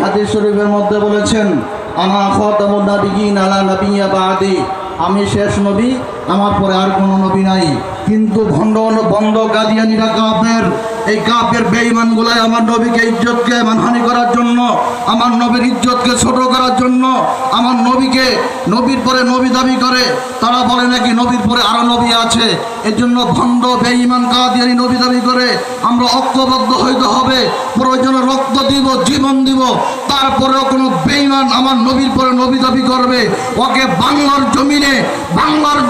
হাদিস শরীফের মধ্যে বলেছেন, আনা খাতামুন নাবিয়্যিন লা নাবিয়্যা বা'দি, আমি শেষ নবী, আমার পরে আর কোনো নবী নাই। কিন্তু বন্ধ কাদিয়ানীরা কাফের, এই কাফের বেঈমানগুলাই আমার নবীকে ইজ্জতকে মানহানি করার জন্য, আমার নবীর ইজ্জতকে ছোট করার জন্য, আমার নবীকে নবীর পরে নবী দাবি করে। তারা বলে নাকি নবীর পরে আরো নবী আছে। এর জন্য ভণ্ড বেঈমান কাদিয়ানী নবী দাবি করে। আমরা ঐক্যবদ্ধ হইতে হবে, প্রয়োজনে রক্ত দিব, জীবন দিব, তারপরেও কোনো বেঈমান আমার নবীর পরে নবী দাবি করবে, ওকে বাংলার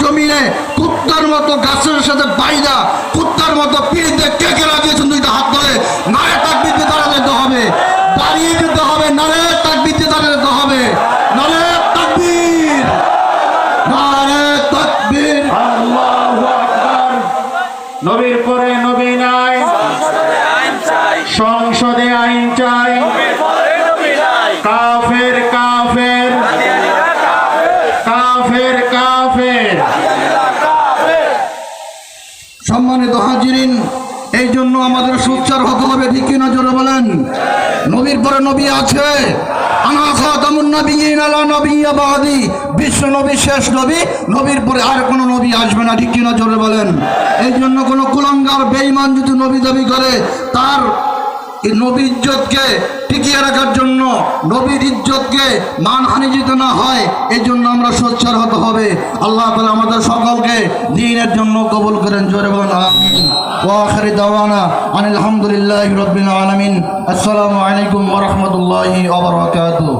জমিনে কুত্তার মতো গাছের সাথে বাইদা কুত্তার মতো পিড়িতে কেকে লাগিয়েছেন দুইটা হাত ধরে নারে তাকবীরে দাঁড়িয়ে যেতে হবে, দাঁড়িয়ে যেতে হবে, নারে তাকবীরে দাঁড়িয়ে যেতে হবে, নারে তাকবীর, নারে তাকবীর, আল্লাহু আকবার। নবীর পরে নবী নাই, সংসদে আইন চাই, কাফের কাফের কাফের কাফের। সম্মানিত হাজিরিন, এই জন্য আমাদের সোচ্চার হতে হবে, ঠিক কিনা জোরে বলেন। নবীর পরে নবী আছে, আনা খাতামুন নাবিয়্যিন লা নাবিয়্যা বা'দি, বিশ্ব নবী শেষ নবী, নবীর পরে আর কোনো নবী আসবে না, ঠিক কিনা জোরে বলেন। এই জন্য কোনো কুলাঙ্গার বেঈমান যদি নবী দাবি করে, তার এই নবীর ইজ্জতকে টিকিয়ে রাখার জন্য, নবীর ইজ্জতকে মানহানি যেতে না হয়, এই জন্য আমরা সোচ্চার হতে হবে। আল্লাহ তাআলা আমাদের সকলকে দ্বীনের জন্য কবুল করেন, জোরে বলেন আমিন। ওয়া আখিরু দাওয়ানা আনিল হামদুলিল্লাহি রাব্বিল আলামিন। আসসালামু আলাইকুম ওয়া রাহমাতুল্লাহি ওয়া বারাকাতুহু।